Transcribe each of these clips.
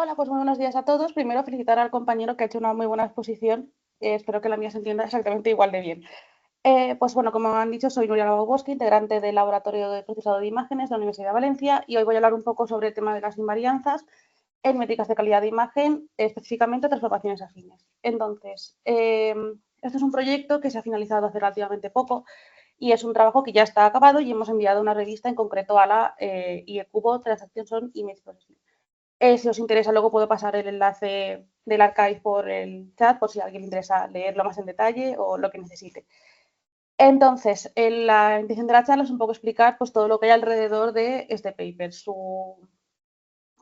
Hola, pues muy buenos días a todos. Primero, felicitar al compañero que ha hecho una muy buena exposición. Espero que la mía se entienda exactamente igual de bien. Pues bueno, como han dicho, soy Nuria Bosque, integrante del Laboratorio de Procesado de Imágenes de la Universidad de Valencia, y hoy voy a hablar un poco sobre el tema de las invarianzas en métricas de calidad de imagen, específicamente transformaciones afines. Entonces, este es un proyecto que se ha finalizado hace relativamente poco y es un trabajo que ya está acabado y hemos enviado una revista en concreto a la IECUBO Transaction Image Processing. Si os interesa, luego puedo pasar el enlace del archive por el chat, por si a alguien le interesa leerlo más en detalle o lo que necesite. Entonces, la intención de la charla es un poco explicar pues, todo lo que hay alrededor de este paper,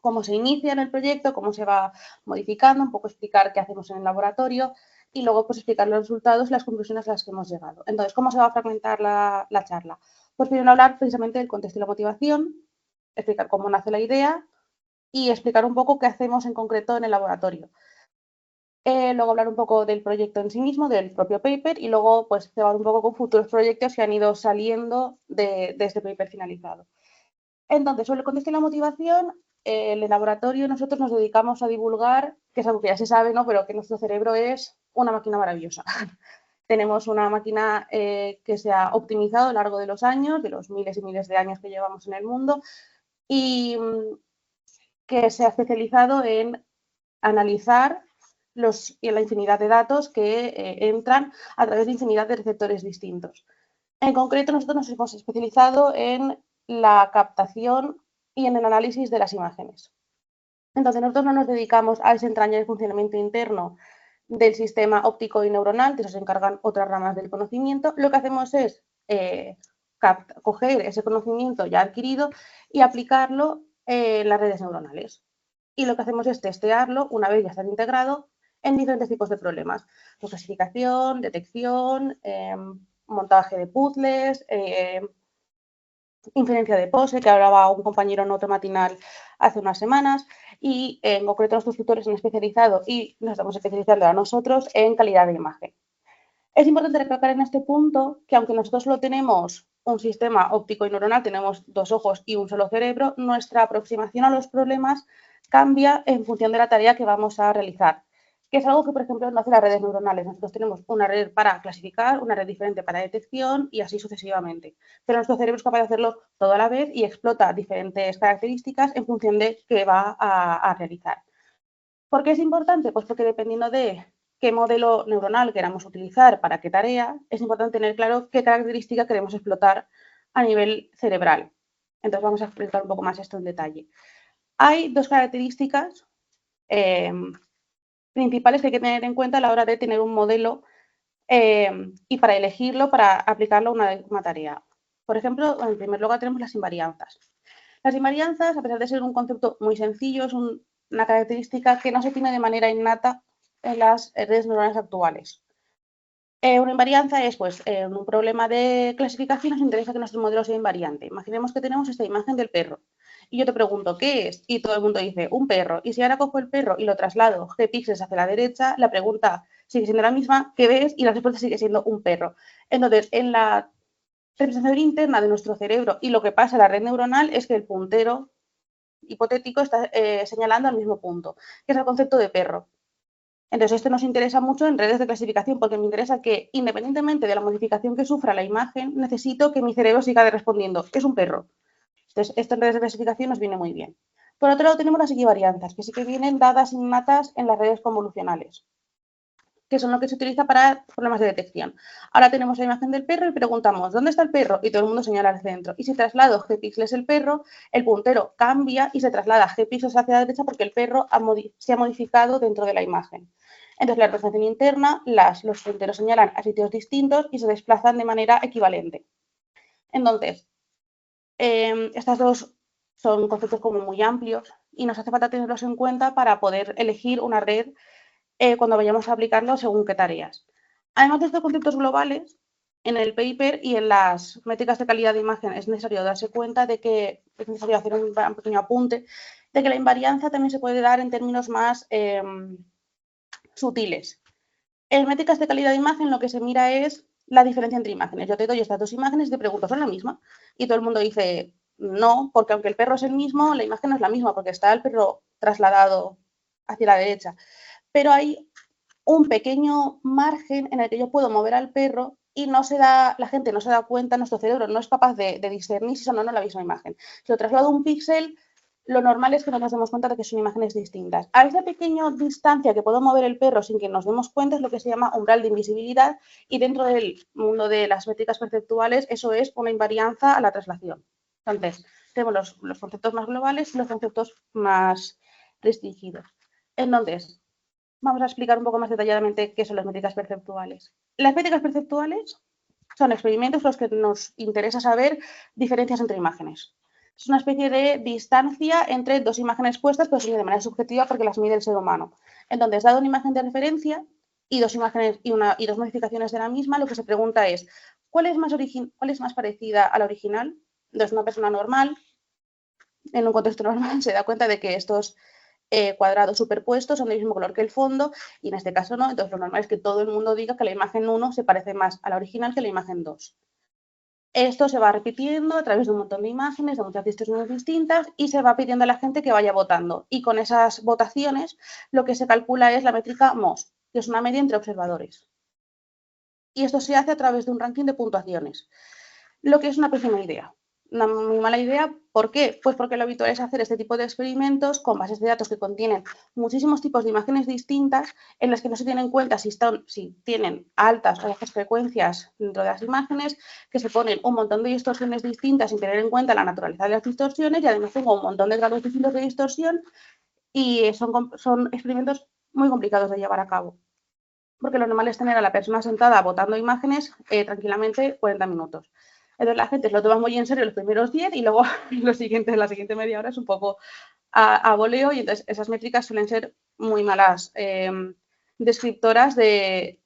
cómo se inicia en el proyecto, cómo se va modificando, un poco explicar qué hacemos en el laboratorio y luego pues, explicar los resultados y las conclusiones a las que hemos llegado. Entonces, ¿cómo se va a fragmentar la charla? Pues primero hablar precisamente del contexto y la motivación, explicar cómo nace la idea, y explicar un poco qué hacemos en concreto en el laboratorio. Luego hablar un poco del proyecto en sí mismo, del propio paper, y luego pues cebar un poco con futuros proyectos que han ido saliendo de este paper finalizado. Entonces, sobre el contexto y la motivación, en el laboratorio nosotros nos dedicamos a divulgar, que es algo que ya se sabe, ¿no? Pero que nuestro cerebro es una máquina maravillosa. Tenemos una máquina que se ha optimizado a lo largo de los años, de los miles y miles de años que llevamos en el mundo, y que se ha especializado en analizar la infinidad de datos que entran a través de infinidad de receptores distintos. En concreto, nosotros nos hemos especializado en la captación y en el análisis de las imágenes. Entonces, nosotros no nos dedicamos a desentrañar el funcionamiento interno del sistema óptico y neuronal, de eso se encargan otras ramas del conocimiento. Lo que hacemos es coger ese conocimiento ya adquirido y aplicarlo en las redes neuronales. Y lo que hacemos es testearlo una vez ya está integrado en diferentes tipos de problemas. Pues clasificación, detección, montaje de puzzles, inferencia de pose, que hablaba un compañero en otro matinal hace unas semanas, y en concreto nuestros tutores han especializado y nos estamos especializando a nosotros en calidad de imagen. Es importante recalcar en este punto que aunque nosotros solo tenemos un sistema óptico y neuronal, tenemos dos ojos y un solo cerebro, nuestra aproximación a los problemas cambia en función de la tarea que vamos a realizar, que es algo que, por ejemplo, no hace las redes neuronales. Nosotros tenemos una red para clasificar, una red diferente para detección y así sucesivamente. Pero nuestro cerebro es capaz de hacerlo todo a la vez y explota diferentes características en función de qué va a realizar. ¿Por qué es importante? Pues porque dependiendo de qué modelo neuronal queramos utilizar para qué tarea, es importante tener claro qué característica queremos explotar a nivel cerebral. Entonces vamos a explicar un poco más esto en detalle. Hay dos características eh, principales que hay que tener en cuenta a la hora de tener un modelo y para elegirlo, para aplicarlo a una tarea. Por ejemplo, en primer lugar tenemos las invarianzas. Las invarianzas, a pesar de ser un concepto muy sencillo, es una característica que no se tiene de manera innata en las redes neuronales actuales. Una invarianza es pues, un problema de clasificación, nos interesa que nuestro modelo sea invariante. Imaginemos que tenemos esta imagen del perro y yo te pregunto, ¿qué es? Y todo el mundo dice, un perro. Y si ahora cojo el perro y lo traslado g píxeles hacia la derecha, la pregunta sigue siendo la misma, ¿qué ves? Y la respuesta sigue siendo un perro. Entonces, en la representación interna de nuestro cerebro y lo que pasa en la red neuronal es que el puntero hipotético está señalando al mismo punto, que es el concepto de perro. Entonces, esto nos interesa mucho en redes de clasificación porque me interesa que, independientemente de la modificación que sufra la imagen, necesito que mi cerebro siga respondiendo, es un perro. Entonces, esto en redes de clasificación nos viene muy bien. Por otro lado, tenemos las equivarianzas, que sí que vienen dadas innatas en las redes convolucionales, que son lo que se utiliza para problemas de detección. Ahora tenemos la imagen del perro y preguntamos, ¿dónde está el perro? Y todo el mundo señala al centro. Y si traslado g píxeles el perro, el puntero cambia y se traslada g píxeles hacia la derecha porque el perro se ha modificado dentro de la imagen. Entonces, la representación interna, los punteros señalan a sitios distintos y se desplazan de manera equivalente. Entonces, estas dos son conceptos como muy amplios y nos hace falta tenerlos en cuenta para poder elegir una red cuando vayamos a aplicarlo según qué tareas. Además de estos conceptos globales, en el paper y en las métricas de calidad de imagen es necesario darse cuenta de que es necesario hacer un pequeño apunte de que la invarianza también se puede dar en términos más sutiles. En métricas de calidad de imagen lo que se mira es la diferencia entre imágenes. Yo te doy estas dos imágenes y te pregunto, ¿son la misma? Y todo el mundo dice, no, porque aunque el perro es el mismo, la imagen no es la misma porque está el perro trasladado hacia la derecha. Pero hay un pequeño margen en el que yo puedo mover al perro y la gente no se da cuenta, nuestro cerebro no es capaz de discernir si son o no la misma imagen. Si lo traslado un píxel, lo normal es que no nos demos cuenta de que son imágenes distintas. A esa pequeña distancia que puedo mover el perro sin que nos demos cuenta es lo que se llama umbral de invisibilidad, y dentro del mundo de las métricas perceptuales eso es una invarianza a la traslación. Entonces, tenemos los conceptos más globales y los conceptos más restringidos. Entonces, vamos a explicar un poco más detalladamente qué son las métricas perceptuales. Las métricas perceptuales son experimentos en los que nos interesa saber diferencias entre imágenes. Es una especie de distancia entre dos imágenes puestas, pero de manera subjetiva porque las mide el ser humano. Entonces, dado una imagen de referencia y dos imágenes y dos modificaciones de la misma, lo que se pregunta es ¿cuál es más parecida a la original? Entonces, una persona normal, en un contexto normal, se da cuenta de que estos cuadrados superpuestos son del mismo color que el fondo, y en este caso no. Entonces lo normal es que todo el mundo diga que la imagen 1 se parece más a la original que la imagen 2. Esto se va repitiendo a través de un montón de imágenes, de muchas distorsiones distintas, y se va pidiendo a la gente que vaya votando. Y con esas votaciones lo que se calcula es la métrica MOS, que es una media entre observadores. Y esto se hace a través de un ranking de puntuaciones, lo que es una pésima idea. Una muy mala idea. ¿Por qué? Pues porque lo habitual es hacer este tipo de experimentos con bases de datos que contienen muchísimos tipos de imágenes distintas, en las que no se tiene en cuenta si tienen altas o bajas frecuencias dentro de las imágenes, que se ponen un montón de distorsiones distintas sin tener en cuenta la naturaleza de las distorsiones, y además tengo un montón de grados distintos de distorsión, y son experimentos muy complicados de llevar a cabo. Porque lo normal es tener a la persona sentada botando imágenes tranquilamente 40 minutos. Entonces la gente se lo toma muy en serio los primeros 10 y luego la siguiente media hora es un poco a voleo, y entonces esas métricas suelen ser muy malas descriptoras del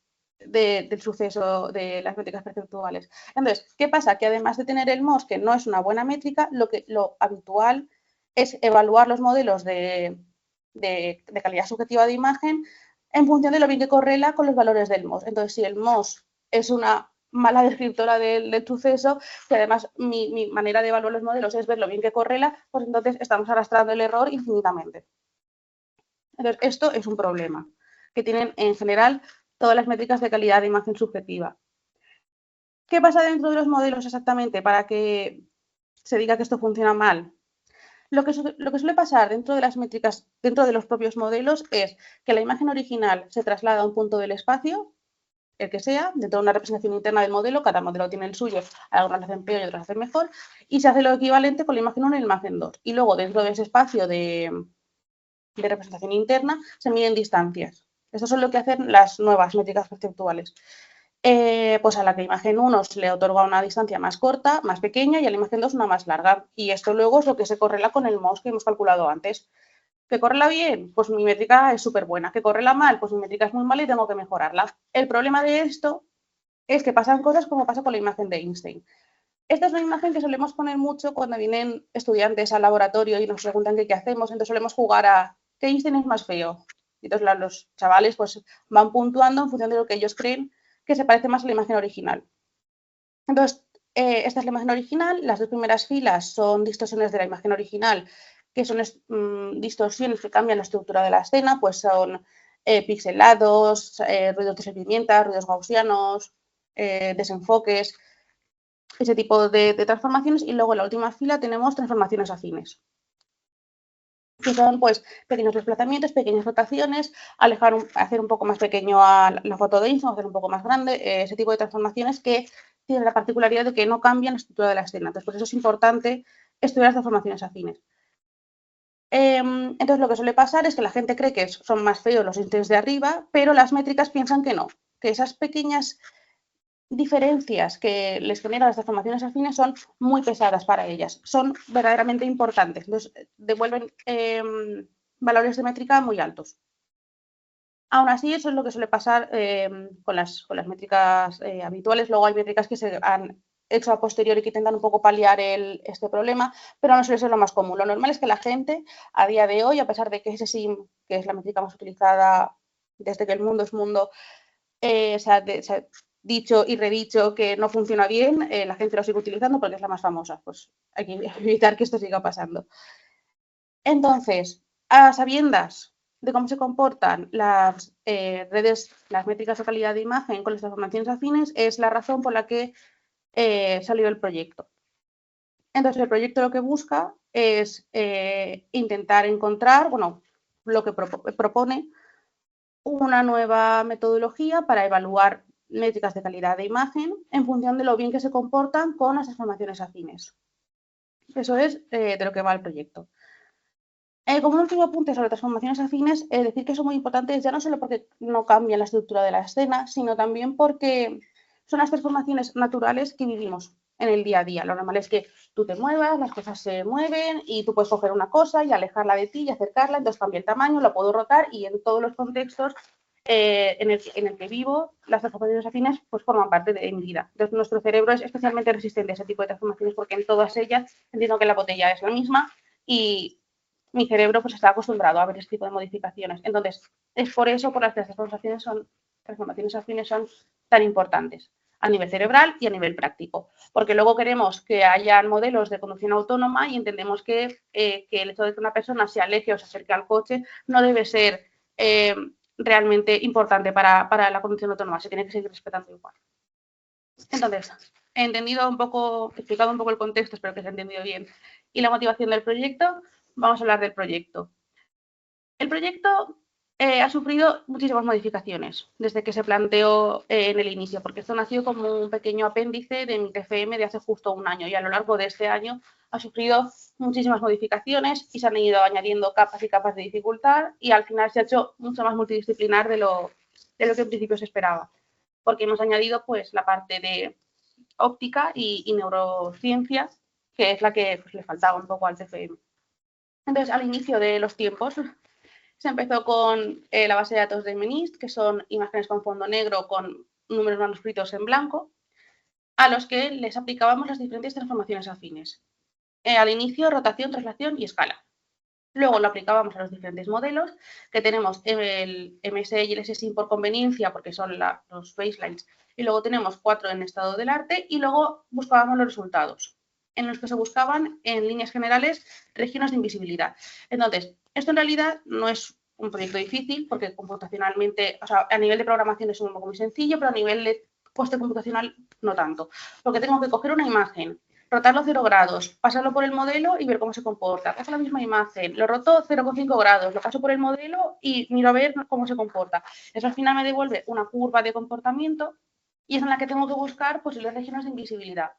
suceso de las métricas perceptuales. Entonces, ¿qué pasa? Que además de tener el MOS, que no es una buena métrica, lo habitual es evaluar los modelos de calidad subjetiva de imagen en función de lo bien que correla con los valores del MOS. Entonces, si el MOS es una mala descriptora del suceso, que además mi manera de evaluar los modelos es ver lo bien que correla, pues entonces estamos arrastrando el error infinitamente. Entonces, esto es un problema que tienen en general todas las métricas de calidad de imagen subjetiva. ¿Qué pasa dentro de los modelos exactamente para que se diga que esto funciona mal? Lo que suele pasar dentro de las métricas, dentro de los propios modelos, es que la imagen original se traslada a un punto del espacio, el que sea, dentro de una representación interna del modelo. Cada modelo tiene el suyo, algunos lo hacen peor y otros lo hacen mejor, y se hace lo equivalente con la imagen 1 y la imagen 2. Y luego, dentro de ese espacio de representación interna, se miden distancias. Esto es lo que hacen las nuevas métricas perceptuales. Pues a la que imagen 1 se le otorga una distancia más corta, más pequeña, y a la imagen 2 una más larga. Y esto luego es lo que se correla con el MOS que hemos calculado antes. ¿Que correla bien? Pues mi métrica es súper buena. ¿Que correla mal? Pues mi métrica es muy mala y tengo que mejorarla. El problema de esto es que pasan cosas como pasa con la imagen de Einstein. Esta es una imagen que solemos poner mucho cuando vienen estudiantes al laboratorio y nos preguntan qué hacemos. Entonces solemos jugar a ¿qué Einstein es más feo? Y entonces los chavales pues van puntuando en función de lo que ellos creen que se parece más a la imagen original. Entonces, esta es la imagen original. Las dos primeras filas son distorsiones de la imagen original, que son distorsiones que cambian la estructura de la escena, pues son pixelados, ruidos de serpimientas, ruidos gaussianos, desenfoques, ese tipo de transformaciones. Y luego en la última fila tenemos transformaciones afines, que son pues pequeños desplazamientos, pequeñas rotaciones, hacer un poco más pequeño a la foto de Einstein, hacer un poco más grande, ese tipo de transformaciones que tienen la particularidad de que no cambian la estructura de la escena. Entonces, por eso es importante estudiar las transformaciones afines. Entonces, lo que suele pasar es que la gente cree que son más feos los Einsteins de arriba, pero las métricas piensan que no, que esas pequeñas diferencias que les generan las transformaciones afines son muy pesadas para ellas, son verdaderamente importantes. Entonces, devuelven valores de métrica muy altos. Aún así, eso es lo que suele pasar con las métricas habituales. Luego hay métricas que se han hecho a posteriori que intentan un poco paliar este problema, pero no suele ser lo más común. Lo normal es que la gente, a día de hoy, a pesar de que SSIM, que es la métrica más utilizada desde que el mundo es mundo, se ha dicho y redicho que no funciona bien, la gente lo sigue utilizando porque es la más famosa. Pues hay que evitar que esto siga pasando. Entonces, a sabiendas de cómo se comportan las redes, las métricas de calidad de imagen con las transformaciones afines es la razón por la que salió el proyecto. Entonces, el proyecto lo que busca es intentar encontrar, bueno, lo que propone una nueva metodología para evaluar métricas de calidad de imagen en función de lo bien que se comportan con las transformaciones afines. Eso es de lo que va el proyecto. Como un último apunte sobre transformaciones afines, decir que son muy importantes ya no solo porque no cambian la estructura de la escena, sino también porque son las transformaciones naturales que vivimos en el día a día. Lo normal es que tú te muevas, las cosas se mueven y tú puedes coger una cosa y alejarla de ti y acercarla, entonces cambia el tamaño, la puedo rotar y en todos los contextos en el que vivo, las transformaciones afines pues forman parte de mi vida. Entonces nuestro cerebro es especialmente resistente a ese tipo de transformaciones porque en todas ellas entiendo que la botella es la misma y mi cerebro pues está acostumbrado a ver este tipo de modificaciones. Entonces, es por eso por las que las transformaciones afines son tan importantes a nivel cerebral y a nivel práctico, porque luego queremos que hayan modelos de conducción autónoma y entendemos que el hecho de que una persona se aleje o se acerque al coche no debe ser realmente importante para la conducción autónoma, se tiene que seguir respetando igual. Entonces, he explicado un poco el contexto, espero que se haya entendido bien, y la motivación del proyecto. Vamos a hablar del proyecto. El proyecto ha sufrido muchísimas modificaciones desde que se planteó en el inicio, porque esto nació como un pequeño apéndice de mi TFM de hace justo un año y a lo largo de este año ha sufrido muchísimas modificaciones y se han ido añadiendo capas y capas de dificultad y al final se ha hecho mucho más multidisciplinar de lo que en principio se esperaba, porque hemos añadido pues la parte de óptica y neurociencia, que es la que pues, le faltaba un poco al TFM. Entonces, al inicio de los tiempos, se empezó con la base de datos de MNIST, que son imágenes con fondo negro con números manuscritos en blanco, a los que les aplicábamos las diferentes transformaciones afines. Al inicio, rotación, traslación y escala. Luego lo aplicábamos a los diferentes modelos, que tenemos el MSE y el SSIM por conveniencia, porque son los baselines, y luego tenemos 4 en estado del arte, y luego buscábamos los resultados, en los que se buscaban, en líneas generales, regiones de invisibilidad. Entonces, esto en realidad no es un proyecto difícil, porque computacionalmente, o sea, a nivel de programación es un poco muy sencillo, pero a nivel de coste computacional no tanto, porque tengo que coger una imagen, rotarlo 0 grados, pasarlo por el modelo y ver cómo se comporta. Cojo la misma imagen, lo roto 0,5 grados, lo paso por el modelo y miro a ver cómo se comporta. Eso al final me devuelve una curva de comportamiento y es en la que tengo que buscar posibles regiones de invisibilidad,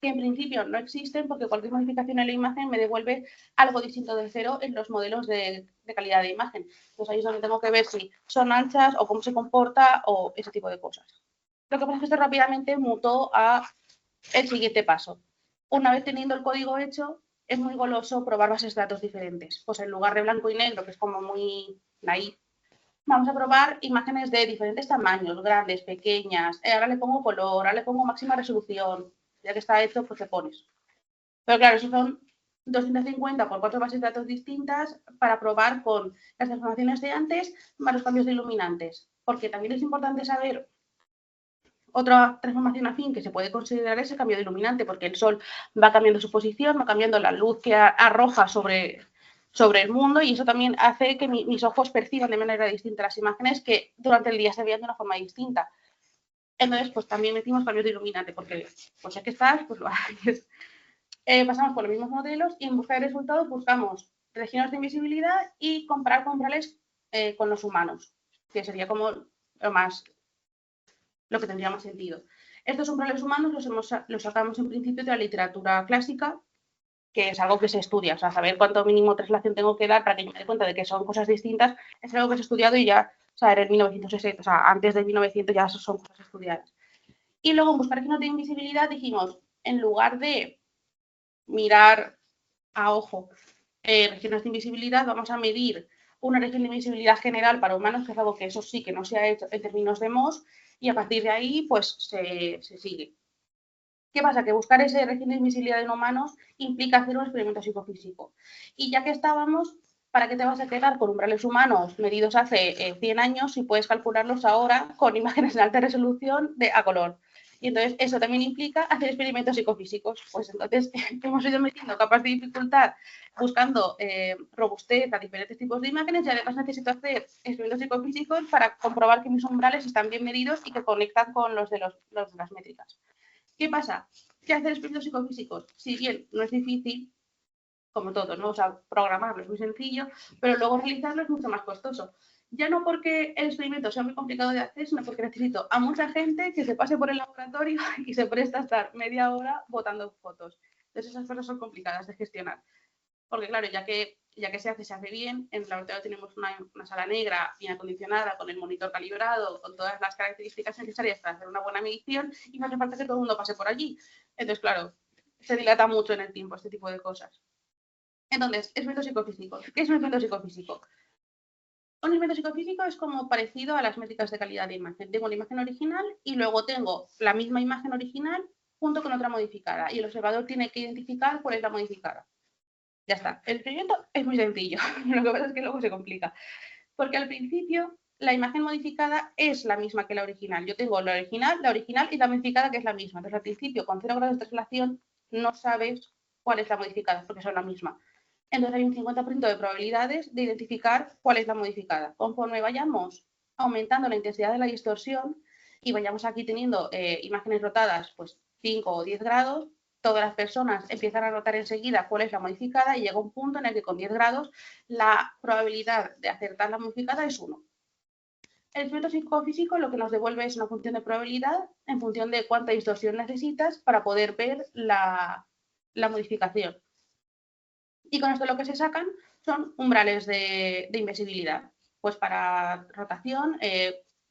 que en principio no existen porque cualquier modificación en la imagen me devuelve algo distinto del cero en los modelos de calidad de imagen. Entonces ahí es donde tengo que ver si son anchas o cómo se comporta o ese tipo de cosas. Lo que pasa es que esto rápidamente mutó a el siguiente paso. Una vez teniendo el código hecho, es muy goloso probar bases de datos diferentes. Pues en lugar de blanco y negro, que es como muy naif, vamos a probar imágenes de diferentes tamaños, grandes, pequeñas. Ahora le pongo color, ahora le pongo máxima resolución. Ya que está hecho, pues te pones. Pero claro, eso son 250 por 4 bases de datos distintas para probar con las transformaciones de antes más los cambios de iluminantes. Porque también es importante saber otra transformación afín que se puede considerar es el cambio de iluminante, porque el sol va cambiando su posición, va cambiando la luz que arroja sobre el mundo y eso también hace que mis ojos perciban de manera distinta las imágenes que durante el día se vean de una forma distinta. Entonces, pues también metimos cambios de iluminante, porque pues ya que estás, pues lo haces. Pasamos por los mismos modelos y en busca de resultados buscamos regiones de invisibilidad y comparar con umbrales con los humanos, que sería como lo que tendría más sentido. Estos umbrales humanos los sacamos en principio de la literatura clásica, que es algo que se estudia, o sea, saber cuánto mínimo traslación tengo que dar para que yo me dé cuenta de que son cosas distintas, es algo que se ha estudiado y ya, o sea, era en 1960, o sea, antes de 1900 ya son cosas estudiadas. Y luego en buscar regiones de invisibilidad dijimos, en lugar de mirar a ojo regiones de invisibilidad, vamos a medir una región de invisibilidad general para humanos, que es algo que eso sí que no se ha hecho en términos de MOS, y a partir de ahí pues se sigue. ¿Qué pasa? Que buscar esa región de invisibilidad en humanos implica hacer un experimento psicofísico. Y ya que estábamos, ¿para qué te vas a quedar con umbrales humanos medidos hace 100 años si puedes calcularlos ahora con imágenes de alta resolución a color? Y entonces eso también implica hacer experimentos psicofísicos. Pues entonces hemos ido metiendo capas de dificultad buscando robustez a diferentes tipos de imágenes y además necesito hacer experimentos psicofísicos para comprobar que mis umbrales están bien medidos y que conectan con los de las métricas. ¿Qué pasa? Que hacer experimentos psicofísicos, si bien no es difícil, como todo, ¿no? O sea, programarlo es muy sencillo, pero luego realizarlo es mucho más costoso. Ya no porque el experimento sea muy complicado de hacer, sino porque necesito a mucha gente que se pase por el laboratorio y se presta a estar media hora botando fotos. Entonces esas cosas son complicadas de gestionar. Porque claro, ya que se hace bien. En el laboratorio tenemos una sala negra bien acondicionada, con el monitor calibrado, con todas las características necesarias para hacer una buena medición y no hace falta que todo el mundo pase por allí. Entonces, claro, se dilata mucho en el tiempo este tipo de cosas. Entonces, experimento psicofísico. ¿Qué es un experimento psicofísico? Un experimento psicofísico es como parecido a las métricas de calidad de imagen. Tengo una imagen original y luego tengo la misma imagen original junto con otra modificada. Y el observador tiene que identificar cuál es la modificada. Ya está. El experimento es muy sencillo. Lo que pasa es que luego se complica. Porque al principio la imagen modificada es la misma que la original. Yo tengo la original y la modificada que es la misma. Entonces al principio con 0 grados de traslación no sabes cuál es la modificada porque son la misma. Entonces hay un 50% de probabilidades de identificar cuál es la modificada. Conforme vayamos aumentando la intensidad de la distorsión y vayamos aquí teniendo imágenes rotadas pues 5 o 10 grados, todas las personas empiezan a notar enseguida cuál es la modificada y llega un punto en el que con 10 grados la probabilidad de acertar la modificada es 1. El experimento psicofísico lo que nos devuelve es una función de probabilidad en función de cuánta distorsión necesitas para poder ver la modificación. Y con esto lo que se sacan son umbrales de invisibilidad. Pues para rotación,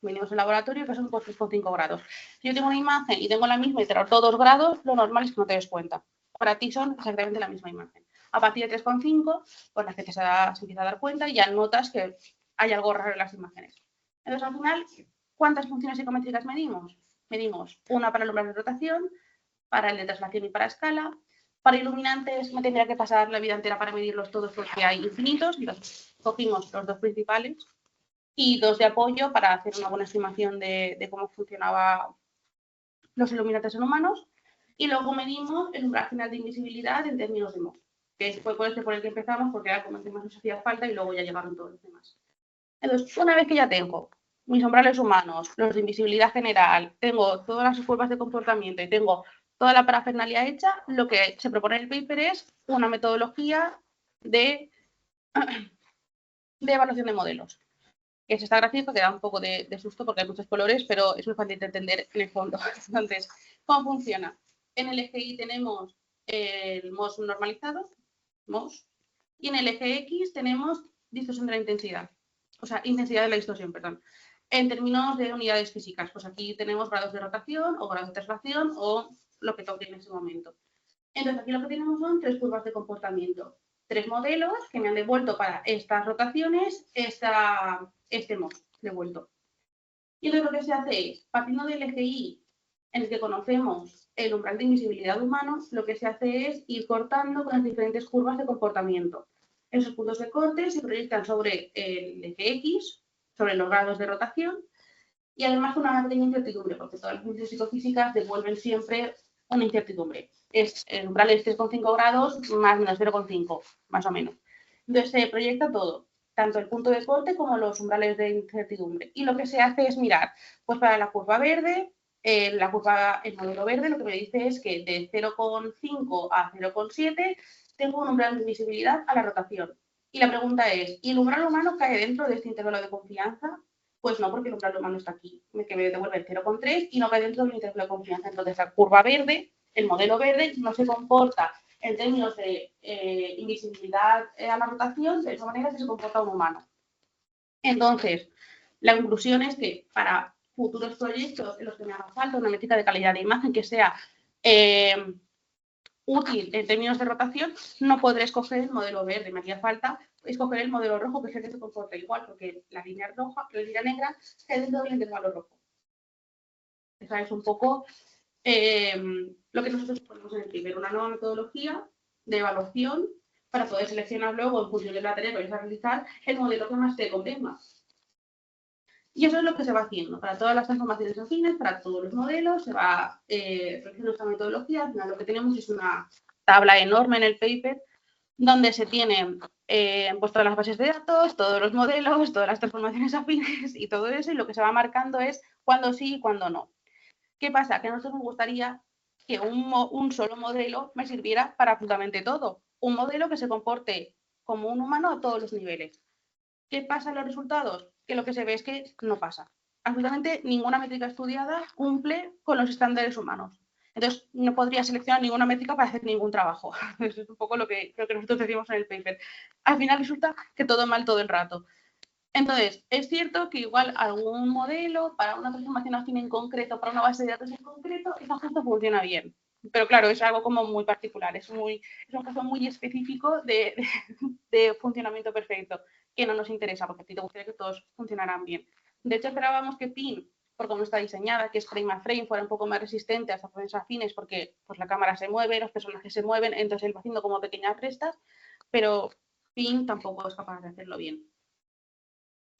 venimos en laboratorio que son por 3,5 grados. Si yo tengo una imagen y tengo la misma y te roto 2 grados, lo normal es que no te des cuenta. Para ti son exactamente la misma imagen. A partir de 3,5, pues la gente se empieza a dar cuenta y ya notas que hay algo raro en las imágenes. Entonces, al final, ¿cuántas funciones psicométricas medimos? Medimos una para el umbral de rotación, para el de traslación y para escala. Para iluminantes me tendría que pasar la vida entera para medirlos todos porque hay infinitos. Entonces, cogimos los dos principales y dos de apoyo para hacer una buena estimación de cómo funcionaban los iluminantes en humanos. Y luego medimos el umbral final de invisibilidad en términos de Mohs, que fue por el que empezamos porque era como el que más nos hacía falta y luego ya llegaron todos los demás. Entonces, una vez que ya tengo mis umbrales humanos, los de invisibilidad general, tengo todas las curvas de comportamiento y tengo toda la parafernalia hecha, lo que se propone en el paper es una metodología de evaluación de modelos. Es esta gráfica que da un poco de susto porque hay muchos colores, pero es muy fácil de entender en el fondo. Entonces, ¿cómo funciona? En el eje Y tenemos el MOS normalizado, MOS, y en el eje X tenemos distorsión de la intensidad. O sea, intensidad de la distorsión, perdón. En términos de unidades físicas, pues aquí tenemos grados de rotación o grados de traslación o lo que toque en ese momento. Entonces, aquí lo que tenemos son 3 curvas de comportamiento. 3 modelos que me han devuelto para estas rotaciones este MOS devuelto. Y entonces lo que se hace es, partiendo del eje Y, en el que conocemos el umbral de invisibilidad humano, lo que se hace es ir cortando con las diferentes curvas de comportamiento. Esos puntos de corte se proyectan sobre el eje X, sobre los grados de rotación, y además con una pequeña incertidumbre, porque todas las funciones psicofísicas devuelven siempre una incertidumbre. El umbral es 3,5 grados más menos 0,5, más o menos. Entonces se proyecta todo, tanto el punto de corte como los umbrales de incertidumbre. Y lo que se hace es mirar, pues para la curva verde, el modelo verde lo que me dice es que de 0,5 a 0,7 tengo un umbral de invisibilidad a la rotación. Y la pregunta es, ¿y el umbral humano cae dentro de este intervalo de confianza? Pues no, porque el umbral humano está aquí, que me devuelve el 0,3 y no cae dentro del intervalo de confianza. Entonces, la curva verde, el modelo verde, no se comporta en términos de invisibilidad a la rotación de la misma manera que se comporta un humano. Entonces, la conclusión es que para futuros proyectos en los que me haga falta una métrica de calidad de imagen que sea útil en términos de rotación, no podré escoger el modelo verde. Me haría falta escoger el modelo rojo, que es el que se comporta igual, porque la línea roja, la línea negra, es dentro del intervalo rojo. Esa es un poco lo que nosotros ponemos en el paper, una nueva metodología de evaluación para poder seleccionar luego, en función de la tarea que vais a realizar, el modelo que más te convenga. Y eso es lo que se va haciendo para todas las transformaciones afines, para todos los modelos, se va realizando esta metodología. Al final lo que tenemos es una tabla enorme en el paper donde se tienen pues todas las bases de datos, todos los modelos, todas las transformaciones afines y todo eso, y lo que se va marcando es cuándo sí y cuándo no. ¿Qué pasa? Que a nosotros nos gustaría que un solo modelo me sirviera para absolutamente todo. Un modelo que se comporte como un humano a todos los niveles. ¿Qué pasa en los resultados? Que lo que se ve es que no pasa. Absolutamente ninguna métrica estudiada cumple con los estándares humanos. Entonces, no podría seleccionar ninguna métrica para hacer ningún trabajo. Eso es un poco lo que nosotros decimos en el paper. Al final resulta que todo mal todo el rato. Entonces, es cierto que igual algún modelo para una transformación afín en concreto, para una base de datos en concreto, ese justo funciona bien. Pero claro, es algo como muy particular, es un caso muy específico de funcionamiento perfecto, que no nos interesa, porque a ti te gustaría que todos funcionaran bien. De hecho, esperábamos que PIN, por cómo está diseñada, que es frame a frame, fuera un poco más resistente a estas transformaciones afines, porque pues, la cámara se mueve, los personajes se mueven, entonces él va haciendo como pequeñas restas, pero PIN tampoco es capaz de hacerlo bien.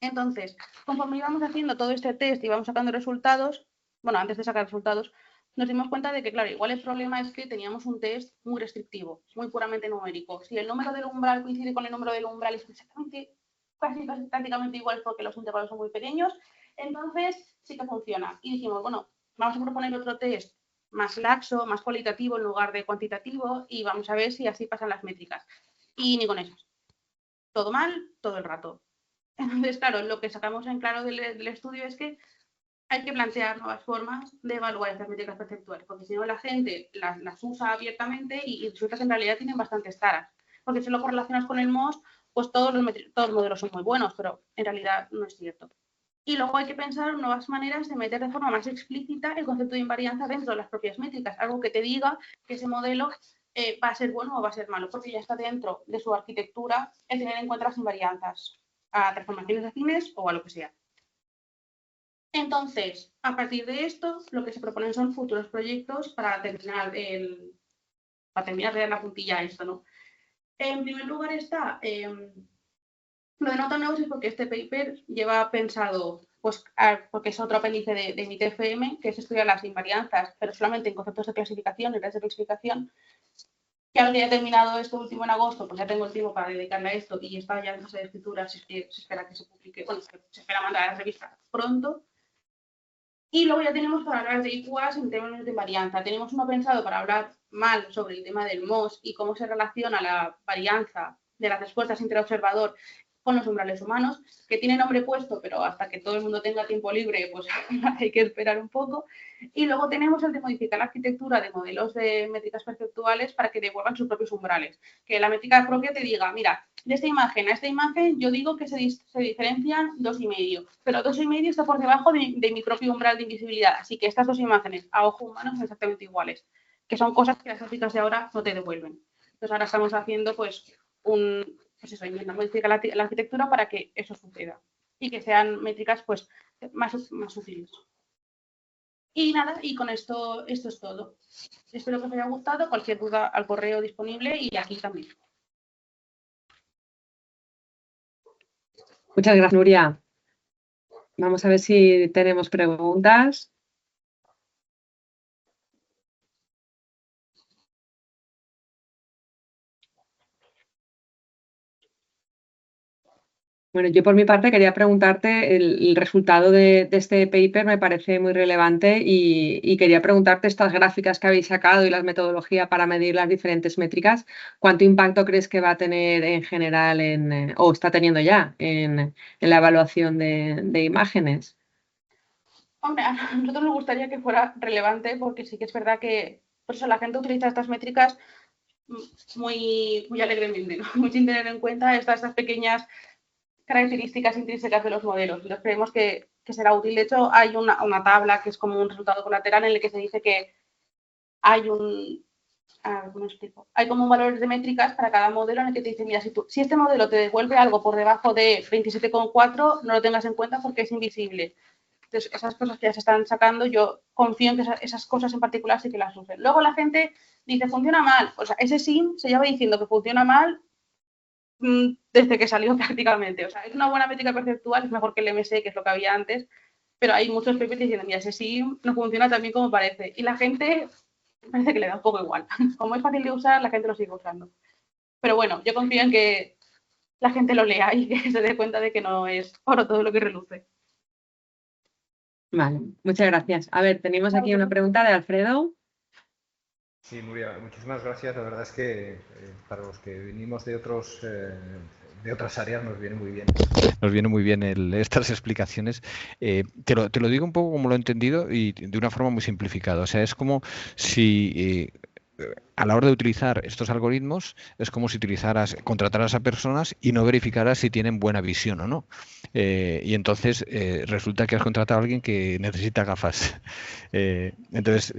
Entonces, conforme íbamos haciendo todo este test y íbamos sacando resultados, bueno, antes de sacar resultados, nos dimos cuenta de que, claro, igual el problema es que teníamos un test muy restrictivo, muy puramente numérico. Si el número del umbral coincide con el número del umbral es exactamente, casi prácticamente igual porque los intervalos son muy pequeños, entonces sí que funciona. Y dijimos, bueno, vamos a proponer otro test más laxo, más cualitativo en lugar de cuantitativo y vamos a ver si así pasan las métricas. Y ni con eso. Todo mal, todo el rato. Entonces, claro, lo que sacamos en claro del estudio es que hay que plantear nuevas formas de evaluar estas métricas perceptuales, porque si no la gente las usa abiertamente y resulta que en realidad tienen bastantes taras. Porque si lo correlacionas con el MOS, pues todos los modelos son muy buenos, pero en realidad no es cierto. Y luego hay que pensar nuevas maneras de meter de forma más explícita el concepto de invarianza dentro de las propias métricas, algo que te diga que ese modelo va a ser bueno o va a ser malo, porque ya está dentro de su arquitectura el tener en cuenta las invarianzas a transformaciones afines o a lo que sea. Entonces, a partir de esto, lo que se proponen son futuros proyectos para terminar de dar la puntilla a esto, ¿no? En primer lugar está, lo de nota nuevos es porque este paper lleva pensado, pues, porque es otro apéndice de mi TFM, que es estudiar las invarianzas, pero solamente en conceptos de clasificación y redes de clasificación, que ahora que ya he terminado esto último en agosto, pues ya tengo el tiempo para dedicarme a esto y está ya en fase de escritura, si es que se espera que se publique, bueno, se espera mandar a la revista pronto. Y luego ya tenemos para hablar de IQAS en términos de varianza. Tenemos uno pensado para hablar mal sobre el tema del MOS y cómo se relaciona la varianza de las respuestas interobservador con los umbrales humanos, que tiene nombre puesto, pero hasta que todo el mundo tenga tiempo libre, pues hay que esperar un poco. Y luego tenemos el de modificar la arquitectura de modelos de métricas perceptuales para que devuelvan sus propios umbrales. Que la métrica propia te diga, mira, de esta imagen a esta imagen yo digo que se diferencian 2,5, pero 2,5 está por debajo de mi propio umbral de invisibilidad. Así que estas dos imágenes a ojo humano son exactamente iguales, que son cosas que las métricas de ahora no te devuelven. Entonces ahora estamos haciendo pues intentando modificar la arquitectura para que eso suceda y que sean métricas pues más útiles. Y nada, y con esto es todo. Espero que os haya gustado. Cualquier duda al correo disponible y aquí también. Muchas gracias, Nuria. Vamos a ver si tenemos preguntas. Bueno, yo por mi parte quería preguntarte, el resultado de este paper me parece muy relevante y quería preguntarte estas gráficas que habéis sacado y la metodología para medir las diferentes métricas, ¿cuánto impacto crees que va a tener en general o está teniendo ya en la evaluación de imágenes? Hombre, a nosotros nos gustaría que fuera relevante porque sí que es verdad que por eso la gente utiliza estas métricas muy alegremente, ¿no? Muy sin tener en cuenta estas pequeñas características intrínsecas de los modelos. Entonces creemos que será útil. De hecho, hay una tabla que es como un resultado colateral en el que se dice que hay ¿cómo explico? Hay como valores de métricas para cada modelo en el que te dice, mira, si este modelo te devuelve algo por debajo de 27,4, no lo tengas en cuenta porque es invisible. Entonces, esas cosas que ya se están sacando, yo confío en que esas cosas en particular sí que las usen. Luego la gente dice, funciona mal. O sea, ese SIM se lleva diciendo que funciona mal desde que salió prácticamente. O sea, es una buena métrica perceptual, es mejor que el MSE, que es lo que había antes, pero hay muchos papers diciendo, mira, ese sí no funciona tan bien como parece. Y la gente parece que le da un poco igual. Como es fácil de usar, la gente lo sigue usando. Pero bueno, yo confío en que la gente lo lea y que se dé cuenta de que no es oro todo lo que reluce. Vale, muchas gracias. A ver, tenemos aquí una pregunta de Alfredo. Sí, Nuria, muchísimas gracias. La verdad es que para los que venimos de otras áreas nos viene muy bien. Nos viene muy bien estas explicaciones. Te lo digo un poco como lo he entendido y de una forma muy simplificada. O sea, es como si a la hora de utilizar estos algoritmos es como si contrataras a personas y no verificaras si tienen buena visión o no. Y entonces resulta que has contratado a alguien que necesita gafas. Entonces,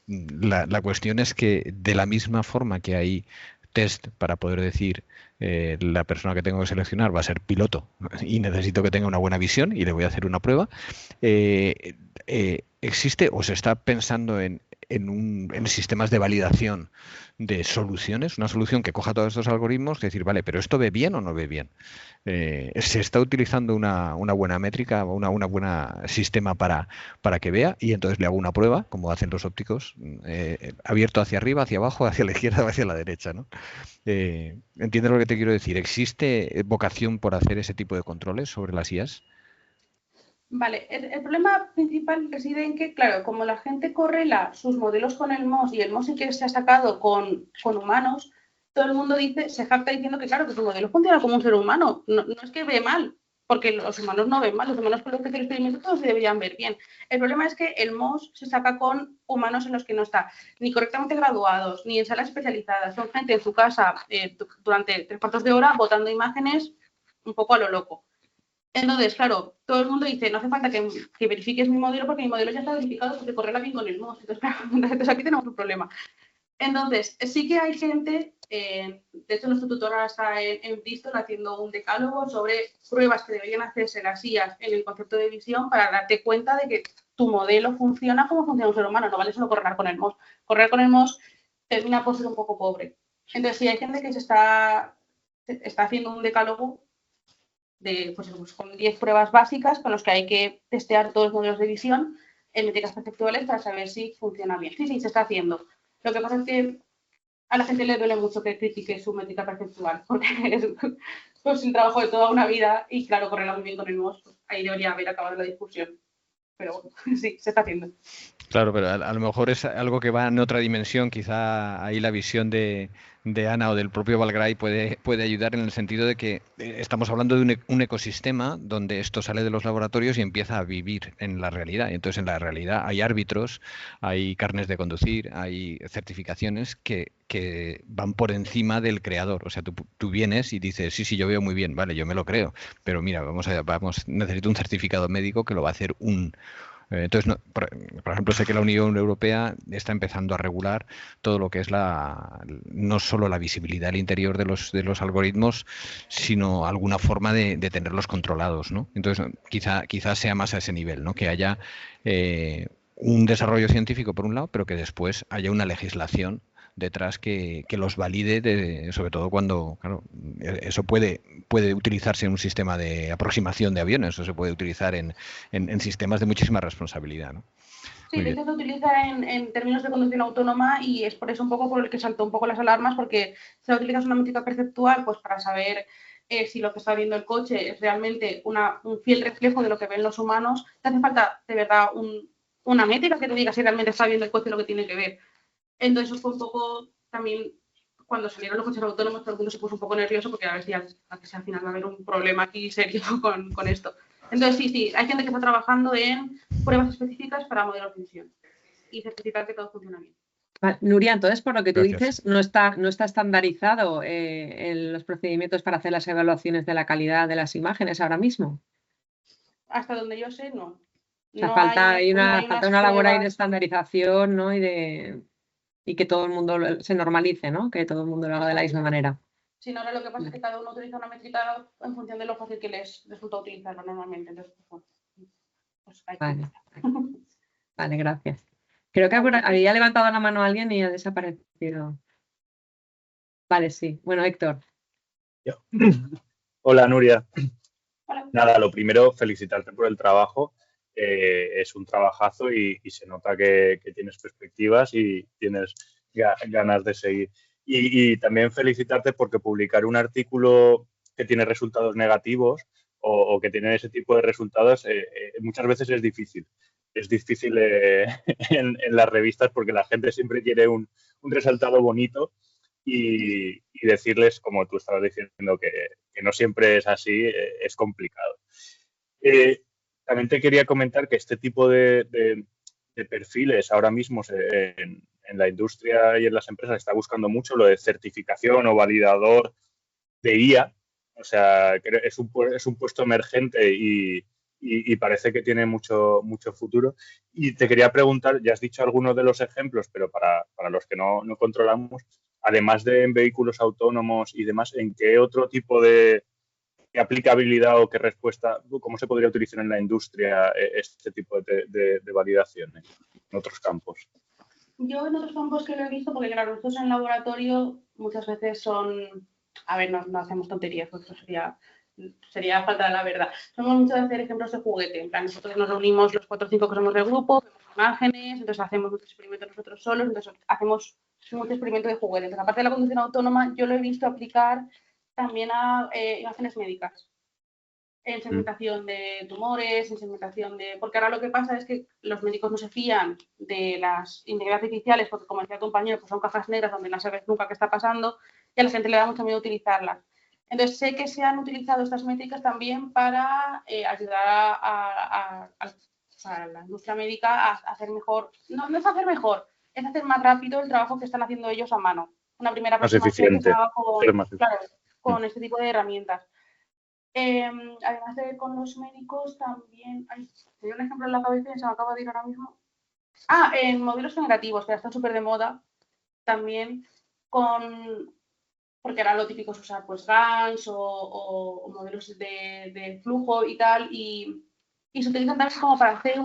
la cuestión es que de la misma forma que hay test para poder decir la persona que tengo que seleccionar va a ser piloto y necesito que tenga una buena visión y le voy a hacer una prueba, existe o se está pensando en sistemas de validación de soluciones, una solución que coja todos estos algoritmos y decir, vale, pero ¿esto ve bien o no ve bien? Se está utilizando una buena métrica, una buena sistema para que vea y entonces le hago una prueba, como hacen los ópticos, abierto hacia arriba, hacia abajo, hacia la izquierda o hacia la derecha, ¿no? ¿Entiendes lo que te quiero decir? ¿Existe vocación por hacer ese tipo de controles sobre las IAs? Vale, el problema principal reside en que, claro, como la gente correla sus modelos con el MOS y el MOS sí que se ha sacado con humanos, todo el mundo se jacta diciendo que, claro, que su modelo funciona como un ser humano. No, no es que ve mal, porque los humanos no ven mal, los humanos con los que hace el experimento todos se deberían ver bien. El problema es que el MOS se saca con humanos en los que no está ni correctamente graduados, ni en salas especializadas. Son gente en su casa durante 3 cuartos de hora botando imágenes un poco a lo loco. Entonces, claro, todo el mundo dice, no hace falta que verifiques mi modelo porque mi modelo ya está verificado porque corre bien con el MOS. Entonces, claro, entonces aquí tenemos un problema. Entonces, sí que hay gente, de hecho nuestro tutor ahora está en Bristol haciendo un decálogo sobre pruebas que deberían hacerse las IAs en el concepto de visión para darte cuenta de que tu modelo funciona como funciona un ser humano, no vale solo correr con el MOS. Correr con el MOS termina por ser un poco pobre. Entonces, sí hay gente que se está haciendo un decálogo pues, con 10 pruebas básicas con los que hay que testear todos los modelos de visión en métricas perceptuales para saber si funciona bien. Sí, se está haciendo. Lo que pasa es que a la gente le duele mucho que critique su métrica perceptual, porque es pues, un trabajo de toda una vida y claro, correrla muy bien con el MOS, pues, ahí debería haber acabado la discusión. Pero bueno, sí, se está haciendo. Claro, pero a lo mejor es algo que va en otra dimensión. Quizá ahí la visión de Ana o del propio Valgray puede ayudar en el sentido de que estamos hablando de un ecosistema donde esto sale de los laboratorios y empieza a vivir en la realidad. Y entonces en la realidad hay árbitros, hay carnes de conducir, hay certificaciones que van por encima del creador. O sea, tú vienes y dices, sí, sí, yo veo muy bien, vale, yo me lo creo, pero mira, necesito un certificado médico que lo va a hacer entonces, por ejemplo, sé que la Unión Europea está empezando a regular todo lo que es no solo la visibilidad al interior de los algoritmos, sino alguna forma de tenerlos controlados, ¿no? Entonces, quizá sea más a ese nivel, ¿no? Que haya un desarrollo científico por un lado, pero que después haya una legislación detrás que los valide, sobre todo cuando, claro, eso puede utilizarse en un sistema de aproximación de aviones, o se puede utilizar en sistemas de muchísima responsabilidad, ¿no? Sí, Muy de bien. hecho se utiliza en términos de conducción autónoma y es por eso un poco por el que saltó un poco las alarmas, porque se utiliza una métrica perceptual pues para saber si lo que está viendo el coche es realmente un fiel reflejo de lo que ven los humanos. Te hace falta de verdad una métrica que te diga si realmente está viendo el coche lo que tiene que ver. Entonces eso fue un poco también cuando salieron los coches autónomos, todo el mundo se puso un poco nervioso porque a ver si al final va a haber un problema aquí serio con esto. Entonces sí, hay gente que está trabajando en pruebas específicas para modelos de visión y certificar que todo funciona bien. Nuria, entonces, por lo que tú Gracias. dices, no está estandarizado en los procedimientos para hacer las evaluaciones de la calidad de las imágenes ahora mismo. Hasta donde yo sé, no. O sea, No hay, no hay falta unas una labor ahí de pruebas. estandarización, ¿no? Y que todo el mundo se normalice, ¿no? Que todo el mundo lo haga de la misma manera. Si no, ahora lo que pasa es que cada uno utiliza una métrica en función de lo fácil que les resulta utilizarlo normalmente. Entonces, pues hay que Vale, utilizar. vale, gracias. Creo que Vale. había levantado la mano alguien y ha desaparecido. Vale, sí. Bueno, Héctor. Hola, Nuria. Hola. Nada, lo primero, felicitarte por el trabajo. Es un trabajazo y se nota que tienes perspectivas y tienes ganas de seguir. Y también felicitarte porque publicar un artículo que tiene resultados negativos o que tiene ese tipo de resultados muchas veces es difícil. Es difícil en las revistas porque la gente siempre quiere un resultado bonito y decirles, como tú estabas diciendo, que no siempre es así, es complicado. También te quería comentar que este tipo de perfiles ahora mismo en la industria y en las empresas está buscando mucho lo de certificación o validador de IA. O sea, que es un puesto emergente y parece que tiene mucho futuro. Y te quería preguntar, ya has dicho algunos de los ejemplos, pero para los que no controlamos, además de en vehículos autónomos y demás, ¿en qué otro tipo de aplicabilidad o qué respuesta, cómo se podría utilizar en la industria este tipo de validaciones en otros campos? Yo en otros campos que lo he visto, porque claro, nosotros en laboratorio muchas veces son, a ver, no hacemos tonterías, porque eso sería falta de la verdad. Somos muchos de hacer ejemplos de juguete, en plan, nosotros nos reunimos los 4 o 5 que somos del grupo, vemos imágenes, entonces hacemos muchos experimentos nosotros solos, entonces hacemos mucho experimento de juguete. Entonces, aparte de la conducción autónoma, yo lo he visto aplicar también a imágenes médicas. En segmentación de tumores, en segmentación de... Porque ahora lo que pasa es que los médicos no se fían de las inteligencias artificiales, porque como decía el compañero, pues son cajas negras donde no sabes nunca qué está pasando y a la gente le da mucho miedo utilizarlas. Entonces sé que se han utilizado estas métricas también para ayudar a la industria médica a hacer mejor, no es hacer mejor, es hacer más rápido el trabajo que están haciendo ellos a mano. Una primera Más aproximación que se eficiente. haga con este tipo de herramientas. Además de con los médicos, también hay un ejemplo en la cabeza y se me acaba de ir ahora mismo. En modelos generativos, que están súper de moda, también porque ahora lo típico es usar pues GANs o modelos de flujo y tal, y se utilizan también como para hacer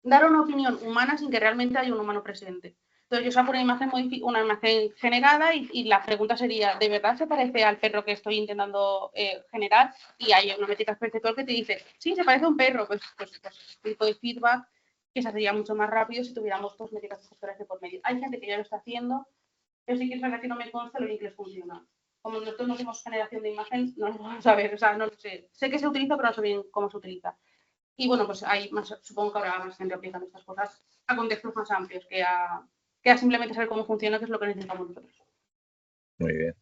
dar una opinión humana sin que realmente haya un humano presente. Entonces yo saco una imagen generada y la pregunta sería, ¿de verdad se parece al perro que estoy intentando generar? Y hay una métrica perceptual que te dice, sí, se parece a un perro. Pues este tipo de feedback que se haría mucho más rápido si tuviéramos dos métricas perceptuales de por medio. Hay gente que ya lo está haciendo, pero sí que es verdad que no me consta lo bien que les funciona. Como nosotros no hacemos generación de imagen, no lo vamos a ver, o sea, no lo sé. Sé que se utiliza, pero no sé bien cómo se utiliza. Y bueno, pues hay más, supongo que habrá más gente aplicando estas cosas a contextos más amplios que a simplemente saber cómo funciona, que es lo que necesitamos nosotros. Muy bien.